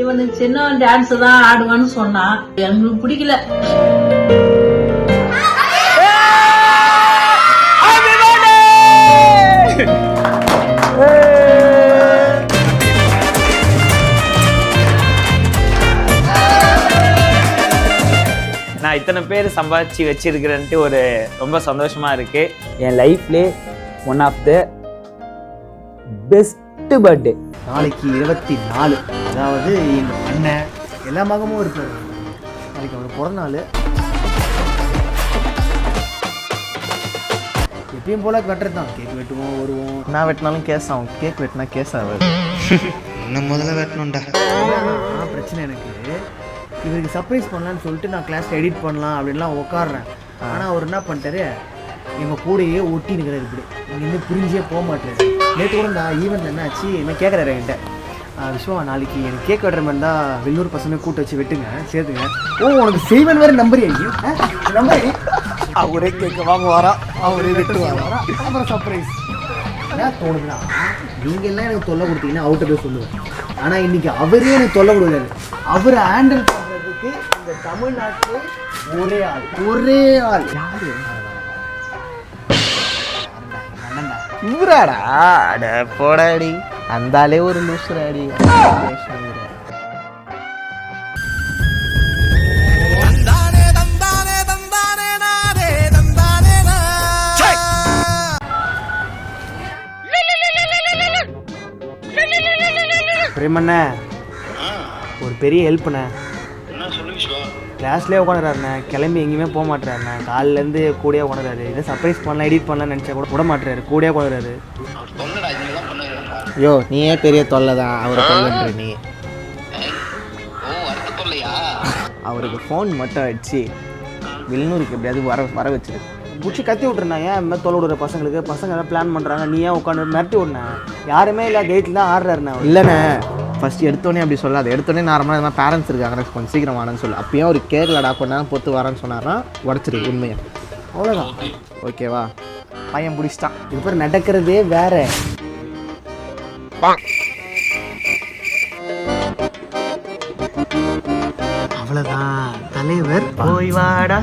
இவனுக்கு சின்னவன் டான்ஸ் தான் ஆடுவான்னு சொன்னான், எங்களுக்கு பிடிக்கல. நான் இத்தனை பேர் சம்பாதிச்சு வச்சிருக்கிறேன்ட்டு ஒரு ரொம்ப சந்தோஷமா இருக்கு. என் லைஃப்லே one of the best birthday. நாளைக்கு 24, அதாவது எங்கள் அண்ணன் எல்லா மகமும் இருப்பார். நாளைக்கு அவர் பிறந்த நாள். எப்பயும் போல வெட்டுறது தான். கேக் வெட்டுவோம், வருவோம். நான் வெட்டினாலும் கேஸ் ஆகும், கேக் வெட்டினா கேஸ் ஆகாது. இன்னும் முதல்ல வெட்டணும்டா. பிரச்சனை எனக்கு இவருக்கு சர்ப்ரைஸ் பண்ணலான்னு சொல்லிட்டு நான் கிளாஸில் எடிட் பண்ணலாம் அப்படின்லாம் உட்காடுறேன். ஆனால் அவர் என்ன பண்ணிட்டாரு, எங்கள் கூடையே ஒட்டி நிற்கிறார். இப்படி இங்கேருந்து புரிஞ்சே போக மாட்டேறாரு. நேற்று கூட நான் ஈவெண்ட் என்னாச்சு என்ன கேட்குறாரு என்கிட்ட, விஸ்வா நாளைக்கு எனக்கு கேக் வெட்டுற மாதிரி தான் வெளியூர் பசங்க கூட்ட வச்சு வெட்டுங்க, சேர்த்துங்க. ஓ உனக்கு செய்வன் வேறு நம்பர் நம்பர் அவரே கேட்க வாங்க வரா, அவரே வெட்டு வரா. அப்புறம் சர்ப்ரைஸ் என்ன தோணுதுன்னா, நீங்கள் எல்லாம் எனக்கு தொல்லை கொடுத்தீங்கன்னா அவுட்ட போய் சொல்லுவேன். ஆனால் இன்றைக்கி அவரே எனக்கு தொல்லை கொடுக்காரு. அவரை ஹேண்டில் பண்ணுறதுக்கு இந்த தமிழ்நாட்டில் ஒரே ஆள் யாரு? இவராடா? அட போடாடி, அந்தாலே ஒரு லூசுராடி. பிரேமண்ண ஒரு பெரிய ஹெல்ப்ண்ணே. கிளாஸ்லேயே உட்காந்துறாருண்ணே, கிளம்பி எங்கேயுமே போக மாட்டேறாருண்ணே. காலிலேருந்து கூடயே உட்காந்துறாரு. இதை சர்ப்ரைஸ் பண்ணலாம், எடிட் பண்ணலாம்னு நினச்சா கூட விட மாட்டேறாரு, கூடயே உட்காந்துறாரு. ஐயோ நீயே பெரிய தொல்லை தான், அவரை தொல்லைன்ற நீ. அவருக்கு ஃபோன் மட்டும் வச்சு வெளிநூருக்கு எப்படியாவது வர வச்சு பிடிச்சி கத்தி விட்ருண்ணா. ஏன் இந்த தொலை விடுற பசங்களுக்கு? பசங்க எல்லாம் பிளான் பண்ணுறாங்க, நீ ஏன் உட்காந்து மிரட்டி விட்னேன்? யாருமே இல்லை, கேட்டில் தான் ஆடுறாருண்ணே. இல்லைண்ணே, ஃபஸ்ட்டு எடுத்தோடனே அப்படி சொல்லாது. எடுத்தோடனே நார்மலாக இந்த மாதிரி பேரண்ட்ஸ் இருக்காங்க, கொஞ்சம் சீக்கிரம் வாடன்னு சொல்லு. அப்பயும் ஒரு கேட்கலடா, கொஞ்ச நேரம் பொறுத்து வரேன்னு சொன்னார்னா உடச்சிரு உண்மையை. அவ்வளோதான், ஓகேவா? பையன் பிடிச்சிட்டான். இது பேர் நடக்கிறதே வேற. அவ்வளோதான் தலைவர். போய் வாடா.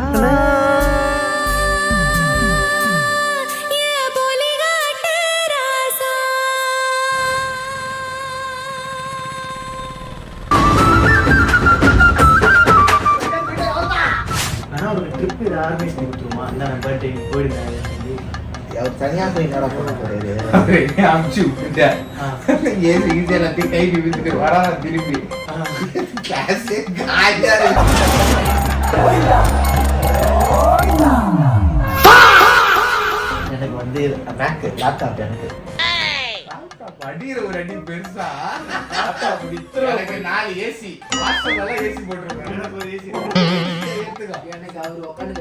ட்ரிப்பு இதை ஆர்கனைஸ் பண்ணி கொடுத்துருமா? இந்த பர்த்டே போயிடுங்க. அவர் தனியாக போய் என்னடா பண்ண போறாரு? அமுச்சு விட்டுட்டேன். ஏசி ஈஸி எல்லாத்தையும் கைக்கு வித்துட்டு வரா திருப்பி கிளாஸே காய்ச்சா எனக்கு வந்து மேக்கு லேப்டாப் எனக்கு அடிக்கிற ஒரு அடி பெருசா. எனக்கு 4 ஏசி வாசல் ஏசி போட்டுருக்கேன். எனக்கு ஒரு ஏசி எனக்கு அவர் உட்காந்து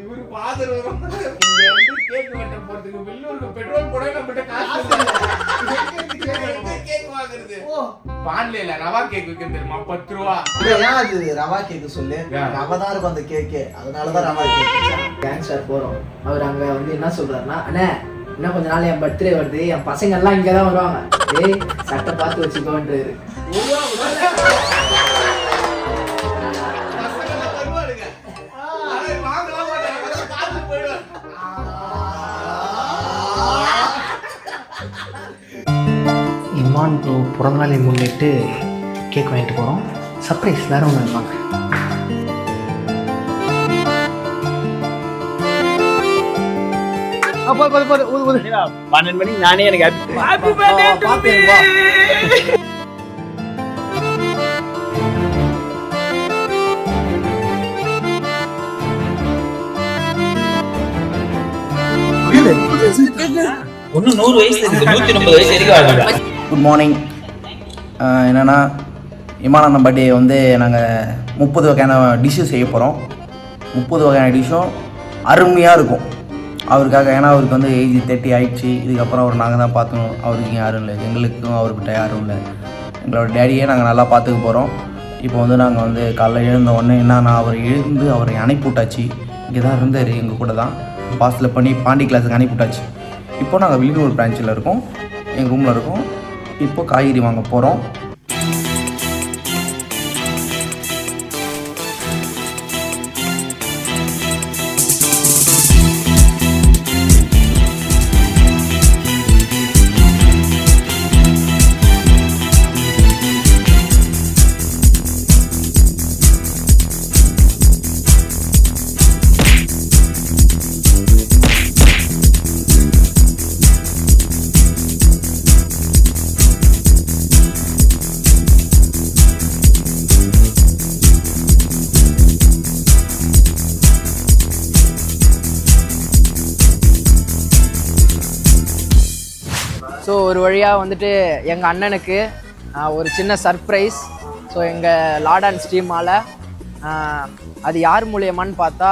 இவரு ஃபாதர் வரும். இங்க வந்து கேக் வெட்ட போறதுக்கு வெள்ளூருக்கு பெட்ரோல் போட நம்மகிட்ட காசு கேக் வாங்குறது. பான்ல இல்ல ரவா கேக் விற்கிறது தெரியுமா? 10 ரூபா. ஏன் அது ரவா கேக்கு சொல்லு? ரவா தான் இருக்கும் அந்த கேக்கு, அதனாலதான் ரவா கேக். கேங்ஸ்டர் போறோம். அவர் அங்க வந்து என்ன சொல்றாருன்னா, அண்ணே இன்னும் கொஞ்ச நாள் என் பர்த்டே வருது, என் பசங்க எல்லாம் இங்கதான் வருவாங்க, ஏய் சட்டை பார்த்து வச்சுக்கோன்றாரு. இமான் ப்ரோ பிறந்தநாளை முன்னிட்டு கேக் வாங்கிட்டு போகிறோம். சர்ப்ரைஸ் வேறு ஒன்று இருப்பாங்க. அப்போ 12 மணிக்கு நானே எனக்கு ஹாப்பி பர்த்டே. இன்னும் 100 வயசு இருக்கு, 150 வயசு இருக்கு. Good morning. என்னென்னா இமான் பர்த்டே வந்து நாங்கள் 30 வகையான டிஷ்ஷு செய்ய போகிறோம். 30 வகையான டிஷ்ஷும் அருமையாக இருக்கும் அவருக்காக. ஏன்னா அவருக்கு வந்து ஏஜ் 30 ஆகிடுச்சு. இதுக்கப்புறம் அவர் நாங்கள் தான் பார்த்துக்கணும். அவருக்கு யாரும் இல்லை, எங்களுக்கும் அவர்கிட்ட யாரும் இல்லை. எங்களோட டேடியே நாங்கள் நல்லா பார்த்துக்க போகிறோம். இப்போ வந்து நாங்கள் வந்து காலைல எழுந்த உடனே நான் அவரை எழுந்து அவரை அனுப்பி விட்டாச்சு. இங்கே தான் இருந்தார், எங்கள் கூட தான். பார்சல் பண்ணி பாண்டி கிளாஸுக்கு அனுப்பிவிட்டாச்சு. இப்போ நாங்கள் வில்லியனூர் பிரான்ச்சில் இருக்கோம், எங்கள் ரூமில் இருக்கோம். இப்போ காய்கறி வாங்க போகிறோம். ஸோ ஒரு வழியாக வந்துட்டு எங்கள் அண்ணனுக்கு ஒரு சின்ன சர்ப்ரைஸ். ஸோ எங்கள் லார்ட் அண்ட் ஸ்டீமால் அது யார் மூலியமான்னு பார்த்தா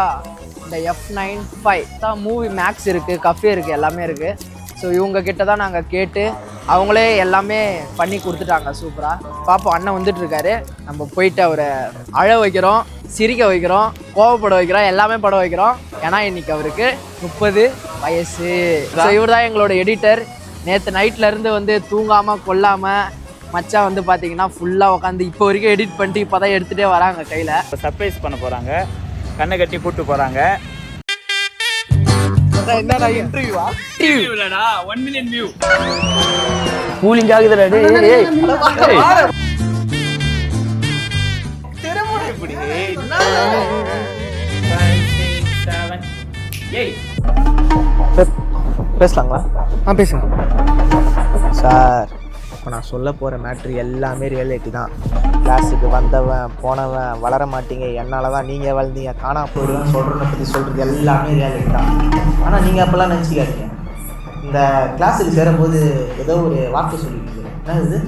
இந்த F95 தான் மூவி மேக்ஸ் இருக்குது, கஃபே இருக்குது, எல்லாமே இருக்குது. ஸோ இவங்கக்கிட்ட தான் நாங்கள் கேட்டு அவங்களே எல்லாமே பண்ணி கொடுத்துட்டாங்க சூப்பராக. பாப்போம், அண்ணன் வந்துட்டுருக்காரு. நம்ம போயிட்டு அவரை அழ வைக்கிறோம், சிரிக்க வைக்கிறோம், கோவப்பட வைக்கிறோம், எல்லாமே பட வைக்கிறோம். ஏன்னா இன்றைக்கி அவருக்கு 30 வயசு. ஸோ இவர் தான் எங்களோட எடிட்டர். நேற்று நைட்லேருந்து வந்து தூங்காமல் கொல்லாமல் மச்சான் வந்து பார்த்தீங்கன்னா ஃபுல்லாக உட்காந்து இப்போ வரைக்கும் எடிட் பண்ணிட்டு இப்போ தான் எடுத்துகிட்டே வராங்க கையில். சர்ப்ரைஸ் பண்ண போகிறாங்க, கண்ணை கட்டி கூப்பிட்டு போகிறாங்க. என்னடா இன்டர்வியூவா? இல்லடா, 1 million வியூ கூலிங் ஆகுதுடா. டேய் எப்படி பேசலாங்களா? பேசுங்க சார். இப்போ நான் சொல்ல போகிற மேட்ரு எல்லாமே ரியாலிட்டி தான். கிளாஸுக்கு வந்தவன் போனவன் வளர மாட்டீங்க, என்னால் தான் நீங்கள் வளர்ந்தீங்க, காணா போயிடுவேன் சொல்கிறத பற்றி சொல்கிறது எல்லாமே ரியாலிட்டி தான். ஆனால் நீங்கள் அப்போல்லாம் நினச்சிக்காதீங்க. இந்த கிளாஸுக்கு சேரும்போது ஏதோ ஒரு வார்த்தை சொல்லிட்டு என்ன இது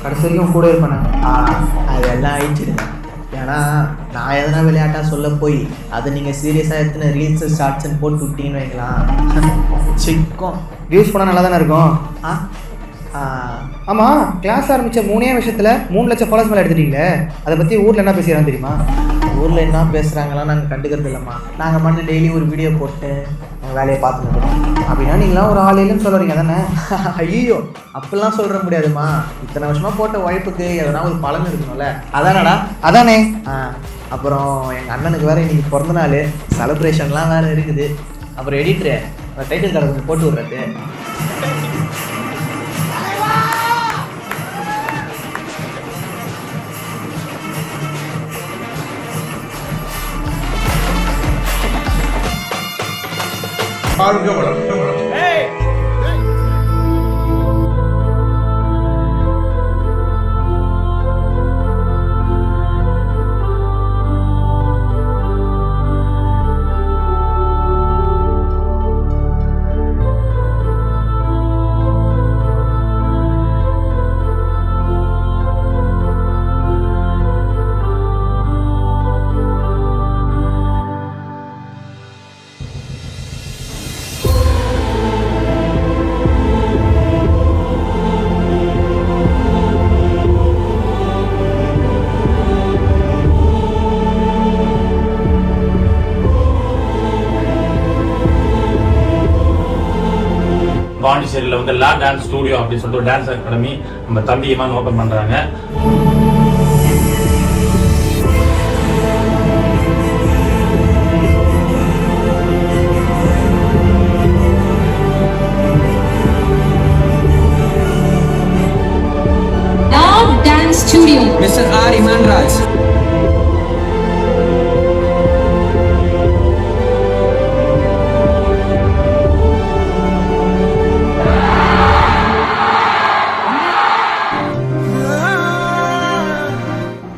கடைசி வரைக்கும் கூட இருப்பேன். அதெல்லாம் ஆயிடுச்சுடுங்க. ஏன்னா நான் எதனா விளையாட்டாக சொல்ல போய் அதை நீங்கள் சீரியஸாக எத்தனை ரீல்ஸு ஷார்ட்ஸ்ன்னு போட்டு விட்டீங்கன்னு வைக்கலாம், சிக்கும் யூஸ் பண்ணால் நல்லா தானே இருக்கும். ஆமாம், கிளாஸ் ஆரம்பித்த 3 வருஷத்தில் 3 லட்சம் ஃபாலோஸ் மேலே எடுத்துட்டீங்களே, அதை பற்றி ஊரில் என்ன பேசுகிறான்னு தெரியுமா? ஊரில் என்ன பேசுகிறாங்களாம் நாங்கள் கண்டுக்கிறது இல்லைம்மா. நாங்கள் மட்டும் டெய்லி ஒரு வீடியோ போட்டு நாங்கள் வேலையை பார்த்துன்னு இருக்கோம். அப்படின்னா நீங்களாம் ஒரு ஆள் இல்லைன்னு சொல்கிறீங்க தானே? ஐயோ, அப்படிலாம் சொல்கிற முடியாதுமா. இத்தனை வருஷமாக போட்ட உழைப்புக்கு எதனா ஒரு பலன் இருக்கணும்ல. அதானடா? அதானே. அப்புறம் எங்கள் அண்ணனுக்கு வேறு இன்றைக்கி பிறந்த நாள், செலிப்ரேஷன்லாம் வேறு இருக்குது. அப்புறம் எடிட்ரு டைட்டில் கார்டு கொஞ்சம் போட்டு விட்றது. பாண்டிச்சேரியில் வந்து லா டான்ஸ் ஸ்டூடியோ அப்படின்னு சொல்லிட்டு ஒரு டான்ஸ் அகாடமி நம்ம தம்பி இமான் ஓப்பன் பண்ணுறாங்க. Dance Studio. Mr. R. Iman Raj.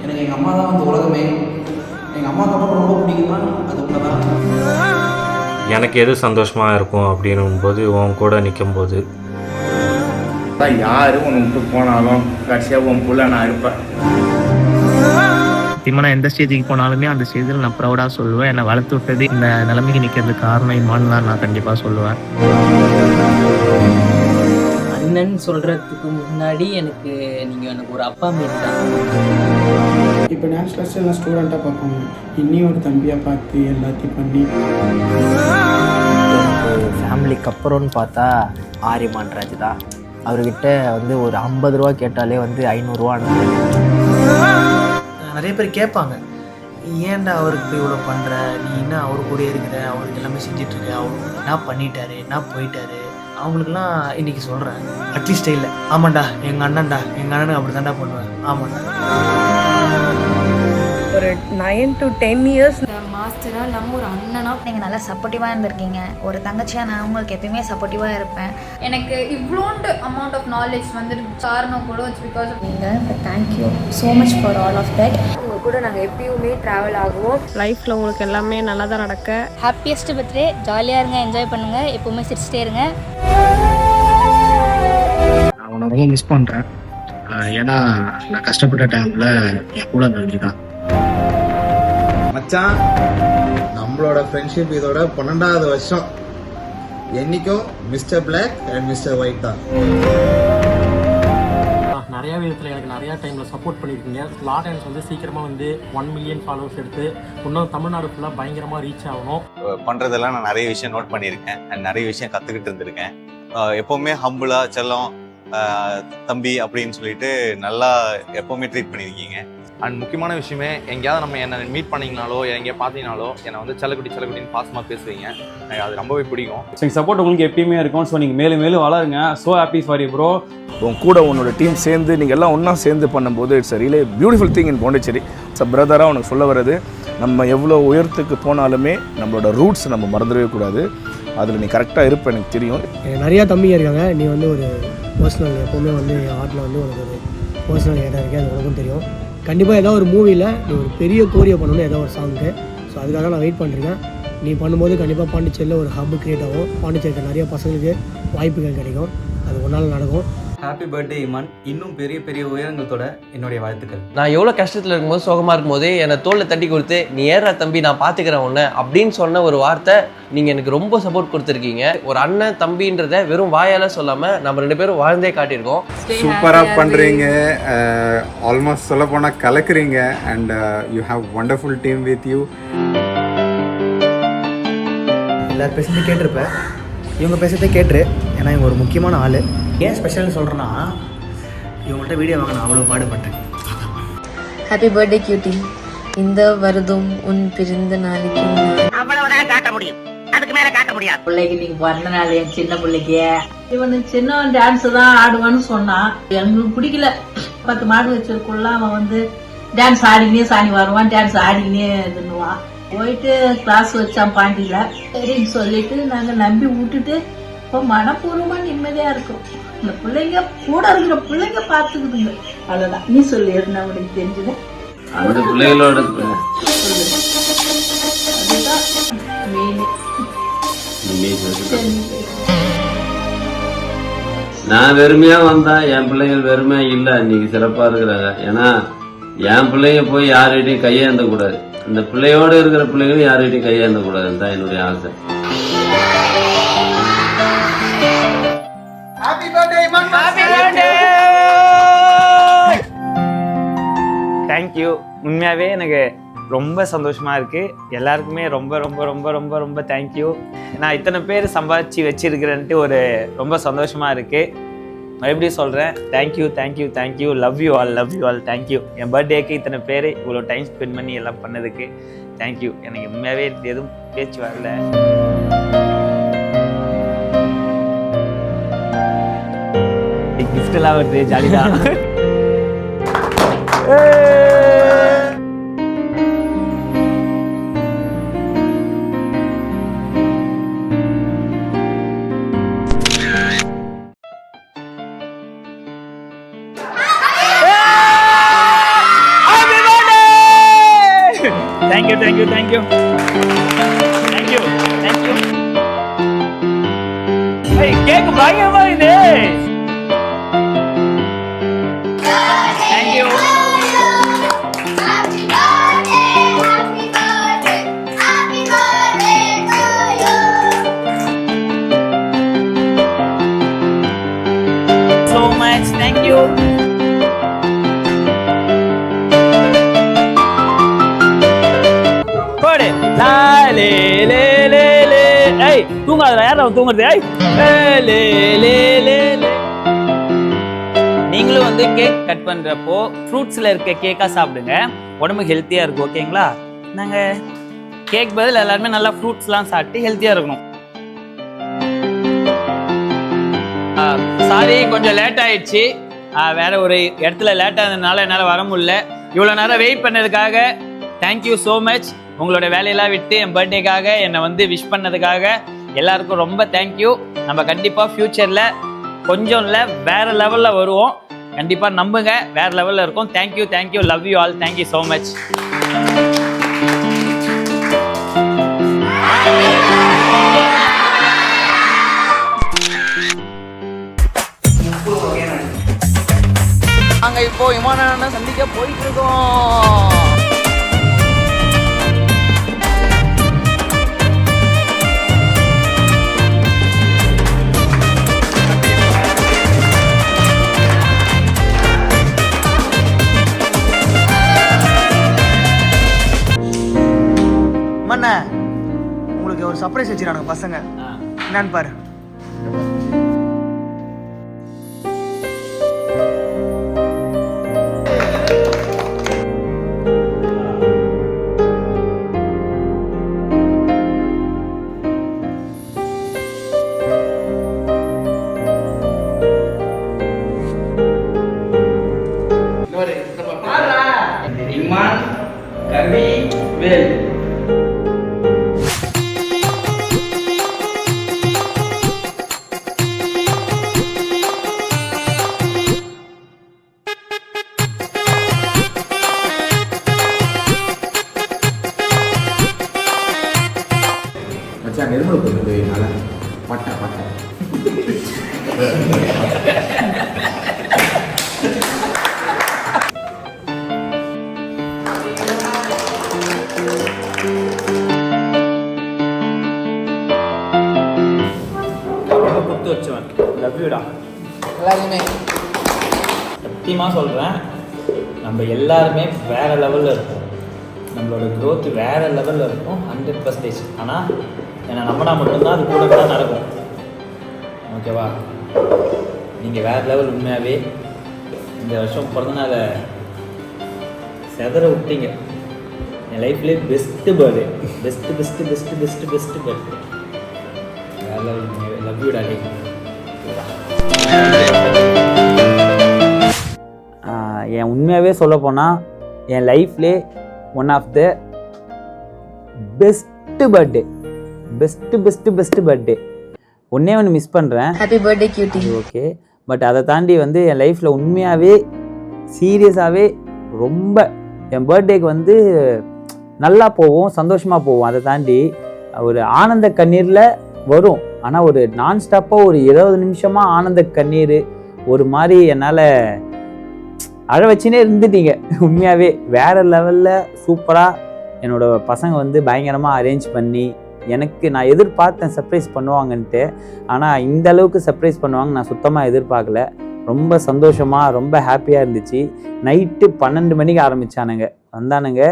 எனக்கு எங்கள் அம்மா தான் வந்து உலகமே. எங்கள் அம்மாவுக்கு அப்புறம் ரொம்ப பிடிக்குமா அது உண்மைதான். எனக்கு எது சந்தோஷமாக இருக்கும் அப்படின்னும் போது உன் கூட நிற்கும் போது யாரு உன்னை விட்டு போனாலும் கடைசியாக உன் புள்ள நான் இருப்பேன். சத்தியமாக நான் எந்த ஸ்டேஜுக்கு போனாலுமே அந்த ஸ்டேஜில் நான் ப்ரௌடாக சொல்லுவேன். என்னை வளர்த்து விட்டது இந்த நிலைமைக்கு நிற்கிறதுக்கு காரணம் இமான் தான் நான் கண்டிப்பாக சொல்லுவேன். அண்ணன் சொல்றதுக்கு முன்னாடி எனக்கு ஒரு அப்பா மாரி தான். இப்போ டான்ஸ் கிளாஸ் எல்லாம் ஸ்டூடெண்ட்டாக பார்ப்பாங்க, இன்னும் ஒரு தம்பியாக பார்த்து எல்லாத்தையும் பண்ணி அதுக்கப்புறம்னு பார்த்தா ஆரியமான் ராஜ் தான். அவர்கிட்ட வந்து ஒரு 50 ரூபா கேட்டாலே வந்து 500 ரூபா நிறைய பேர் கேட்பாங்க, ஏன்டா அவருக்கு போய் இவ்வளோ பண்ணுற, நீ என்ன அவர் கூட இருக்கிற, அவருக்கு எல்லாமே செஞ்சிட்ருக்க, அவர் என்ன பண்ணிட்டாரு, என்ன போயிட்டாரு. அவங்களுக்குலாம் இன்றைக்கி சொல்கிறேன், அட்லீஸ்ட் இல்லை, ஆமாண்டா எங்கள் அண்ணன்டா, எங்கள் அண்ணனுக்கு அப்படி தாண்டா பண்ணுவேன், ஆமாண்டா. ஒரு 9 to 10 years மாஸ்டராக இல்லாமல் ஒரு அண்ணனா நீங்கள் நல்லா சப்போர்ட்டிவாக இருந்திருக்கீங்க. ஒரு தங்கச்சியாக நான் உங்களுக்கு எப்பயுமே சப்போர்ட்டிவாக இருப்பேன். எனக்கு இவ்வளோண்டு அமௌண்ட் ஆஃப் நாலேஜ் வந்துட்டு காரணம் கூட இட்ஸ் பிகாஸ் ஆஃப் நீங்கள் thank you so much for all of that. உங்கள் கூட நாங்கள் எப்பயுமே ட்ராவல் ஆகுவோம். லைஃப்பில் உங்களுக்கு எல்லாமே நல்லா தான் நடக்க. Happiest birthday. ஜாலியாக இருங்க, என்ஜாய் பண்ணுங்கள், எப்போவுமே சிரிச்சிட்டே இருங்க. நான் உன்னை ரொம்ப மிஸ் பண்ணுறேன். ஏன்னா நான் கஷ்டப்பட்ட டைமில் என் கூட இருந்துதான். மச்சான், நம்மளோட ஃப்ரெண்ட்ஷிப் இதோட 12வது வருஷம். என்னைக்கும் mister black and mister white தான். நிறைய விதத்தில் எனக்கு நிறையா டைமில் சப்போர்ட் பண்ணியிருக்கீங்க. லாடன்ஸ் வந்து சீக்கிரமாக வந்து 1 மில்லியன் ஃபாலோவர்ஸ் எடுத்து இன்னும் தமிழ்நாடு ஃபுல்லாக பயங்கரமாக ரீச் ஆகணும். பண்ணுறதெல்லாம் நான் நிறைய விஷயம் நோட் பண்ணியிருக்கேன் அண்ட் நிறைய விஷயம் கற்றுக்கிட்டு இருந்திருக்கேன். எப்போவுமே ஹம்புளாக செல்லம் தம்பி அப்படின்னு சொல்லிட்டு நல்லா எப்போவுமே ட்ரீட் பண்ணியிருக்கீங்க. அண்ட் முக்கியமான விஷயமே, எங்கேயாவது நம்ம என்னை மீட் பண்ணிங்கனாலோ எங்கேயா பார்த்தீங்கனாலோ என்னை வந்து செல்லக்குட்டின்னு பாசமாக பேசுவீங்க. எனக்கு அது ரொம்பவே பிடிக்கும். எங்கள் சப்போர்ட் உங்களுக்கு எப்பயுமே இருக்கும். ஸோ நீங்கள் மேலும் மேலும் வளருங்க. So happy for you bro. உன் கூட உன்னோட டீம் சேர்ந்து நீங்கள் எல்லாம் ஒன்றா சேர்ந்து பண்ணும்போது it's really beautiful thing in Pondicherry. It's பிரதராக உனக்கு சொல்ல வர்றது, நம்ம எவ்வளோ உயரத்துக்கு போனாலுமே நம்மளோட ரூட்ஸ் நம்ம மறந்துடவே கூடாது. அதில் நீ கரெக்டாக இருப்ப எனக்கு தெரியும். நிறையா தம்பிங்க இருக்காங்க. நீ வந்து ஒரு பர்சனல், எப்போவுமே வந்து ஆர்ட்டில் வந்து உனக்கு ஒரு பர்சனல் இடம் இருக்குது, அது உனக்கும் தெரியும். கண்டிப்பாக ஏதாவது ஒரு மூவியில் நீ ஒரு பெரிய கோரியை பண்ணணும், ஏதோ ஒரு சாங்க்கு. ஸோ அதுக்காக நான் வெயிட் பண்ணிருக்கேன். நீ பண்ணும்போது கண்டிப்பாக பாண்டிச்சேரியில் ஒரு ஹப் கிரியேட் ஆகும். பாண்டிச்சேரிக்கு நிறைய பசங்களுக்கு வாய்ப்புகள் கிடைக்கும். அது ஒரு நாள் நடக்கும். Happy birthday Imman. இன்னும் பெரிய பெரிய உயரங்களோட என்னுடைய வாழ்த்துக்கள். நான் எவ்வளோ கஷ்டத்தில் இருக்கும்போது, சோகமாக இருக்கும்போது என்னை தோளில் தட்டி கொடுத்து, நீ ஏறா தம்பி நான் பார்த்துக்கிறேன் உன்னை அப்படின்னு சொன்ன ஒரு வார்த்தை நீங்கள் எனக்கு ரொம்ப சப்போர்ட் கொடுத்துருக்கீங்க. ஒரு அண்ணன் தம்பின்றத வெறும் வாயால் சொல்லாமல் நம்ம 2 பேரும் வாழ்ந்தே காட்டியிருக்கோம். சூப்பராக பண்ணுறீங்க. ஆல்மோஸ்ட் சொல்ல போனால் கலக்குறீங்க. And you have wonderful team with you. எல்லாரும் பேசுகிறதே கேட்டிருப்பேன், இவங்க பேசுகிறதே கேட்டுரு. ஏன்னா இவங்க ஒரு முக்கியமான ஆள். ஏன் ஸ்பெஷல்னு சொல்கிறேன்னா, இவங்கள்ட்ட வீடியோ வாங்க நான் அவ்வளோ பாடுபட்டேன். Happy birthday cutie. இந்த வருதும் உன் பிறந்த நாளைக்கு அவ்வளவுதான் காட்ட முடியும், அதுக்கு மேல காட்ட முடியாது. பிள்ளைக்கு நீங்க பிறந்த நாள், என் சின்ன பிள்ளைக்கு இவனு சின்னவன் டான்ஸ் தான் ஆடுவான்னு சொன்னான். எங்களுக்கு பிடிக்கல. 10 மாடு வச்சிருக்குள்ள அவன் வந்து டான்ஸ் ஆடிக்கினே சாணி வருவான், டான்ஸ் ஆடிக்கினே இதுன்னுவான். போயிட்டு கிளாஸ் வச்சான் பாண்டியில. சரின்னு சொல்லிட்டு நாங்கள் நம்பி விட்டுட்டு இப்போ மனப்பூர்வமா நிம்மதியா இருக்கும். இந்த பிள்ளைங்க கூட இருக்கிற பிள்ளைங்க பார்த்துக்குதுங்க. அவ்வளோதான். நீ சொல்லு, எதுனா உனக்கு தெரிஞ்சுது அந்த பிள்ளைகளோட அதுதான் மெயின். நான் வெறுமையா வந்தா என் பிள்ளைகள் வெறுமையா இல்ல, இன்னைக்கு சிறப்பா இருக்கிறாங்க. ஏன்னா என் பிள்ளைங்க போய் யார்கிட்டையும் கையேந்த கூடாது. அந்த பிள்ளையோட இருக்கிற பிள்ளைகளும் யார்கிட்டையும் கையேந்த கூடாதுன்னு தான் என்னுடைய ஆசை. தேங்க்யூ. உண்மையாகவே எனக்கு ரொம்ப சந்தோஷமாக இருக்குது. எல்லாருக்குமே ரொம்ப ரொம்ப ரொம்ப ரொம்ப ரொம்ப தேங்க்யூ. நான் இத்தனை பேர் சம்பாதிச்சு வச்சுருக்கிறேன்ட்டு ஒரு ரொம்ப சந்தோஷமாக இருக்குது. மறுபடியும் சொல்கிறேன், thank you thank you thank you. Love you all, love you all. Thank you. என் பர்த்டேக்கு இத்தனை பேர் இவ்வளோ டைம் ஸ்பெண்ட் பண்ணி எல்லாம் பண்ணதுக்கு தேங்க்யூ. எனக்கு உண்மையாகவே எதுவும் பேச்சு வரல. கிஃப்டெல்லாம் வருது, ஜாலிதான். Thank you thank you thank you thank you thank you. Cake பயங்கரமா இது. Thank you. so much. Thank you. போடு. லா லே லே லே லே. ஏய் தூங்காதடா, யாரா தூங்குறது? நீங்களும் வந்து கேக் கட் பண்றப்போ ஃப்ரூட்ஸ்ல இருக்க கேக்கா சாப்பிடுங்க, உடம்பு ஹெல்த்தியா இருக்கும். ஓகேங்களா? நாங்க கேக் பதில் எல்லாருமே நல்லா ஃப்ரூட்ஸ்லாம் சாப்பிட்டு ஹெல்த்தியா இருக்கணும். சாரி, கொஞ்சம் லேட் ஆயிடுச்சு. வேற ஒரு இடத்துல லேட் ஆனதுனால என்னால் வர முடியல. இவ்வளோ நேரம் வெயிட் பண்ணதுக்காக தேங்க்யூ ஸோ மச். உங்களோட வேலையெல்லாம் விட்டு என் பர்த்டேக்காக என்னை வந்து விஷ் பண்ணதுக்காக எல்லாருக்கும் ரொம்ப தேங்க்யூ. நம்ம கண்டிப்பாக ஃப்யூச்சரில் கொஞ்சம் இல்லை வேற லெவலில் வருவோம். கண்டிப்பாக நம்புங்க, வேற லெவலில் இருக்கும். Thank you thank you, love you all, thank you so much. நாங்கள் இப்போ இமானை சந்திக்க போயிட்டு இருக்கோம். மண்ண உங்களுக்கு ஒரு சர்ப்ரைஸ் வச்சிருக்கானுங்க பசங்க, என்னன்னு பாரு. இமான், கவி, வேல். மச்சான் நெருமல் போகுது என்னால. பட்டா பட்டா கொடுத்து வச்சவன். லவ் யூடா எல்லாருமே. சத்தியமாக சொல்கிறேன், நம்ம எல்லாருமே வேற லெவலில் இருக்கும். நம்மளோட க்ரோத் வேற லெவலில் இருக்கும் 100%. ஆனால் என்னை நம்பினா மட்டும்தான் அது கூட கூட நடக்கும். ஓகேவா? நீங்கள் வேறு லெவல். உண்மையாகவே இந்த வருஷம் பிறந்தனால செதற விட்டீங்க. என் லைஃப்லேயே best birthday, best best best best best birthday. வேறு லெவல். Love you daddy. என் உண்மையாகவே சொல்ல போனால் என் லைஃப்லே one of the best birthday, best best best birthday. ஒன்றே ஒன்று மிஸ் பண்ணுறேன். Happy birthday cutie. Okay, but அதை தாண்டி வந்து என் லைஃப்பில் உண்மையாகவே சீரியஸாகவே ரொம்ப என் பர்த்டேக்கு வந்து நல்லா போவோம், சந்தோஷமாக போவோம். அதை தாண்டி ஒரு ஆனந்த கண்ணீரில் வரும். ஆனால் ஒரு நான் ஸ்டாப்பாக ஒரு 20 நிமிஷமாக ஆனந்த கண்ணீர் ஒரு மாதிரி என்னால் அழ வச்சுனே இருந்துட்டீங்க. உண்மையாகவே வேறு லெவலில் சூப்பராக என்னோடய பசங்க வந்து பயங்கரமாக அரேஞ்ச் பண்ணி எனக்கு நான் எதிர்பார்த்தேன் சர்ப்ரைஸ் பண்ணுவாங்கன்ட்டு. ஆனால் இந்த அளவுக்கு சர்ப்ரைஸ் பண்ணுவாங்க நான் சுத்தமாக எதிர்பார்க்கல. ரொம்ப சந்தோஷமாக ரொம்ப ஹாப்பியாக இருந்துச்சு. நைட்டு 12 மணிக்கு ஆரம்பித்தானுங்க, வந்தானுங்க.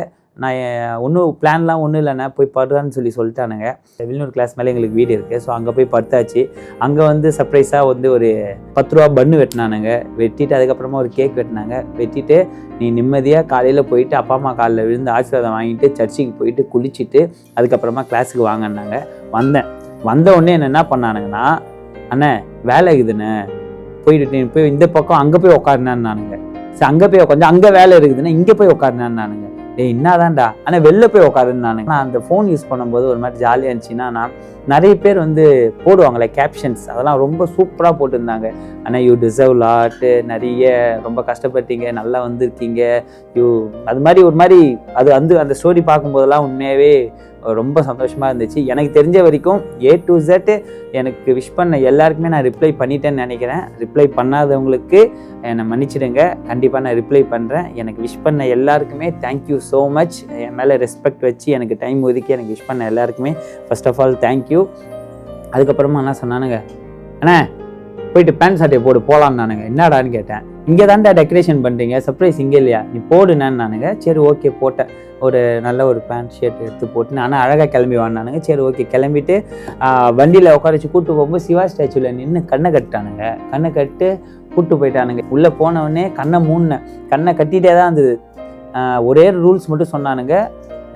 நான் ஒன்றும் பிளான்லாம் ஒன்றும் இல்லைண்ணே போய் படுறான்னு சொல்லிட்டானுங்க. வெளியூர் கிளாஸ் மேலே எங்களுக்கு வீடு இருக்குது. ஸோ அங்கே போய் படுத்தாச்சு. அங்கே வந்து சர்ப்ரைஸாக வந்து ஒரு 10 ரூபா பன்னு வெட்டினானுங்க. வெட்டிட்டு அதுக்கப்புறமா ஒரு கேக் வெட்டினாங்க. வெட்டிட்டு நீ நிம்மதியாக காலையில் போயிட்டு அப்பா அம்மா காலில் விழுந்து ஆசீர்வாதம் வாங்கிட்டு சர்ச்சுக்கு போயிட்டு குளிச்சுட்டு அதுக்கப்புறமா கிளாஸுக்கு வாங்கினாங்க. வந்த உடனே என்ன பண்ணானுங்கன்னா, அண்ணே வேலை இருக்குதுண்ணே போயிட்டு நீ போய் இந்த பக்கம் அங்கே போய் உட்காருனானுங்க. சரி அங்கே போய் உட்காந்து அங்கே வேலை இருக்குதுன்னா இங்கே போய் உட்காருனானுங்க. என்னதான்டா ஆனால் வெளில போய் உட்காருந்தானுங்க. நான் அந்த ஃபோன் யூஸ் பண்ணும்போது ஒரு மாதிரி ஜாலியாக இருந்துச்சுன்னா, நான் நிறைய பேர் வந்து போடுவாங்களே கேப்ஷன்ஸ், அதெல்லாம் ரொம்ப சூப்பராக போட்டிருந்தாங்க. ஆனால் யூ டிசர்வ் லாட்டு, நிறைய ரொம்ப கஷ்டப்பட்டீங்க, நல்லா வந்திருக்கீங்க யூ, அது மாதிரி ஒரு மாதிரி அது வந்து அந்த ஸ்டோரி பார்க்கும்போதெல்லாம் உண்மையாகவே ரொம்ப சந்தோஷமாக இருந்துச்சு. எனக்கு தெரிஞ்ச வரைக்கும் A to Z எனக்கு விஷ் பண்ண எல்லாருக்குமே நான் ரிப்ளை பண்ணிட்டேன்னு நினைக்கிறேன். ரிப்ளை பண்ணாதவங்களுக்கு என்னை மன்னிச்சிடுங்க, கண்டிப்பாக நான் ரிப்ளை பண்ணுறேன். எனக்கு விஷ் பண்ண எல்லாருக்குமே தேங்க்யூ ஸோ மச். என் மேலே ரெஸ்பெக்ட் வச்சு எனக்கு டைம் ஒதுக்கி எனக்கு விஷ் பண்ண எல்லாருக்குமே ஃபர்ஸ்ட் ஆஃப் ஆல் தேங்க்யூ. அதுக்கப்புறமா என்ன சொன்னானுங்க, அண்ணே போயிட்டு பேண்ட் சட்டையை போடு போகலான்னானுங்க. என்னடான்னு கேட்டேன். இங்கே தான்டா டெக்கரேஷன் பண்ணுறீங்க, சர்ப்ரைஸ் இங்கே இல்லையா, நீ போடுனான்னு நானுங்க. சரி ஓகே போட்டேன். ஒரு நல்ல ஒரு பேண்ட் ஷர்ட் எடுத்து போட்டு ஆனால் அழகாக கிளம்பி வாங்கினானுங்க. சரி ஓகே கிளம்பிட்டு வண்டியில் உட்கார வச்சு கூப்பிட்டு போகும்போது சிவா ஸ்டாச்சுவில் நின்று கண்ணை கட்டானுங்க. கண்ணை கட்டு கூப்பிட்டு போயிட்டானுங்க. உள்ளே போனவொடனே கண்ணை மூடினேன். கண்ணை கட்டிகிட்டே தான் இருந்தது. ஒரே ரூல்ஸ் மட்டும் சொன்னானுங்க,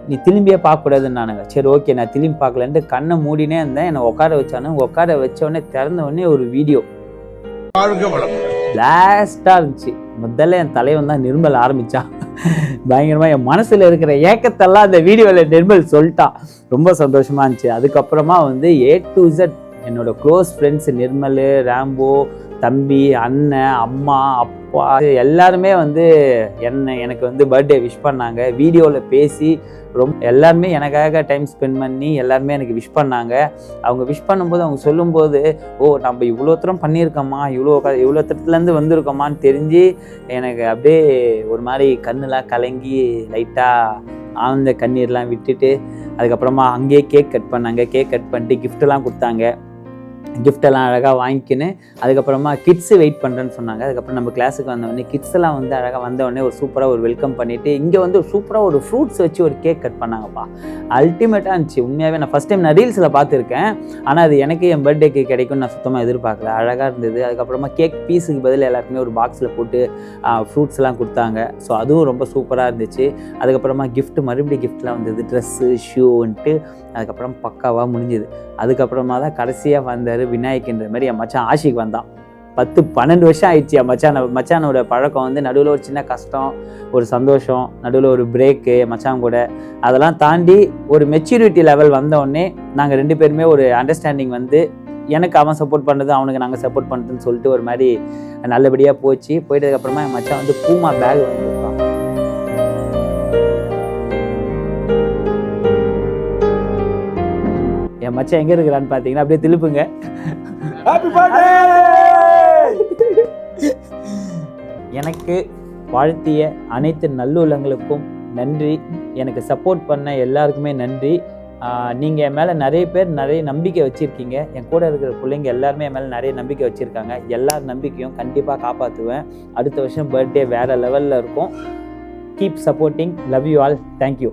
நீ திரும்பியே பார்க்கக்கூடாதுன்னானுங்க. சரி ஓகே நான் திரும்பி பார்க்கலன்ட்டு கண்ணை மூடினே இருந்தேன். என்னை உட்கார வச்சானுங்க. உட்கார வச்சோடனே திறந்த உடனே ஒரு வீடியோ லாஸ்ட்டாக இருந்துச்சு. முதல்ல என் தலைவன் தான் நிர்மல் ஆரம்பித்தான். பயங்கரமாக என் மனசில் இருக்கிற ஏக்கத்தெல்லாம் அந்த வீடியோவில் நிர்மல் சொல்லிட்டான். ரொம்ப சந்தோஷமாக இருந்துச்சு. அதுக்கப்புறமா வந்து A to Z என்னோடய க்ளோஸ் ஃப்ரெண்ட்ஸ் நிர்மல், ராம்போ, தம்பி, அண்ணன், அம்மா, அப்பா எல்லாருமே வந்து எனக்கு வந்து பர்த்டே விஷ் பண்ணாங்க. வீடியோவில் பேசி எல்லாருமே எனக்காக டைம் ஸ்பெண்ட் பண்ணி எல்லாருமே எனக்கு விஷ் பண்ணாங்க. அவங்க விஷ் பண்ணும்போது அவங்க சொல்லும்போது நம்ம இவ்வளோ தூரம் பண்ணியிருக்கோமா, இவ்வளோ தூரத்துலேருந்து வந்திருக்கோமான்னு தெரிஞ்சு எனக்கு அப்படியே ஒரு மாதிரி கண்ணெலாம் கலங்கி லைட்டாக ஆழ்ந்த கண்ணீர்லாம் விட்டுட்டு அதுக்கப்புறமா அங்கேயே கேக் கட் பண்ணாங்க. கேக் கட் பண்ணிட்டு கிஃப்டெல்லாம் கொடுத்தாங்க. கிஃப்டெல்லாம் அழகாக வாங்கிக்கின்னு அதுக்கப்புறமா கிட்ஸு வெயிட் பண்ணுறேன்னு சொன்னாங்க. அதுக்கப்புறம் நம்ம கிளாஸுக்கு வந்தவொடனே கிட்ஸெல்லாம் வந்து அழகாக வந்தவொடனே ஒரு சூப்பராக ஒரு வெல்கம் பண்ணிவிட்டு இங்கே வந்து ஒரு சூப்பராக ஒரு ஃப்ரூட்ஸ் வச்சு ஒரு கேக் கட் பண்ணாங்கப்பா. அல்டிமேட்டாக இருந்துச்சு உண்மையாகவே. நான் ஃபஸ்ட் டைம் நான் ரீல்ஸில் பார்த்துருக்கேன், ஆனால் அது எனக்கு என் பர்த்டேக்கு கிடைக்கும்னு நான் சுத்தமாக எதிர்பார்க்கல. அழகாக இருந்தது. அதுக்கப்புறமா கேக் பீஸுக்கு பதில் எல்லாருக்குமே ஒரு பாக்ஸில் போட்டு ஃப்ரூட்ஸ்லாம் கொடுத்தாங்க. ஸோ அதுவும் ரொம்ப சூப்பராக இருந்துச்சு. அதுக்கப்புறமா மறுபடியும் கிஃப்ட்லாம் வந்தது, ட்ரெஸ்ஸு, ஷூன்ட்டு. அதுக்கப்புறம் பக்காவாக முடிஞ்சுது. அதுக்கப்புறமா தான் கடைசியாக வந்தார் விநாயகன்ற மாதிரி என் மச்சான் ஆஷிக் வந்தான். 10-12 வருஷம் ஆயிடுச்சு என் மச்சானோட பழக்கம் வந்து நடுவில் ஒரு சின்ன கஷ்டம், ஒரு சந்தோஷம், நடுவில் ஒரு பிரேக்கு மச்சான் கூட. அதெல்லாம் தாண்டி ஒரு மெச்சூரிட்டி லெவல் வந்தோடனே நாங்கள் 2 பேருமே ஒரு அண்டர்ஸ்டாண்டிங் வந்து எனக்கு அவன் சப்போர்ட் பண்ணுறது, அவனுக்கு நாங்கள் சப்போர்ட் பண்ணுறதுன்னு சொல்லிட்டு ஒரு மாதிரி நல்லபடியாக போச்சு. போயிட்டதுக்கப்புறமா என் மச்சான் வந்து பூமா பேக் வாங்கியிருப்பான். என் மச்சான் எங்கே இருக்கிறான்னு பார்த்தீங்கன்னா அப்படியே திருப்புங்க. எனக்கு வாழ்த்திய அனைத்து நல்லுள்ளங்களுக்கும் நன்றி. எனக்கு சப்போர்ட் பண்ண எல்லாருக்குமே நன்றி. நீங்கள் என் மேலே நிறைய பேர் நிறைய நம்பிக்கை வச்சுருக்கீங்க. என் கூட இருக்கிற பிள்ளைங்க எல்லாருமே என் மேலே நிறைய நம்பிக்கை வச்சுருக்காங்க. எல்லார் நம்பிக்கையும் கண்டிப்பாக காப்பாற்றுவேன். அடுத்த வருஷம் பர்த்டே வேறு லெவலில் இருக்கும். Keep supporting. Love you all. Thank you.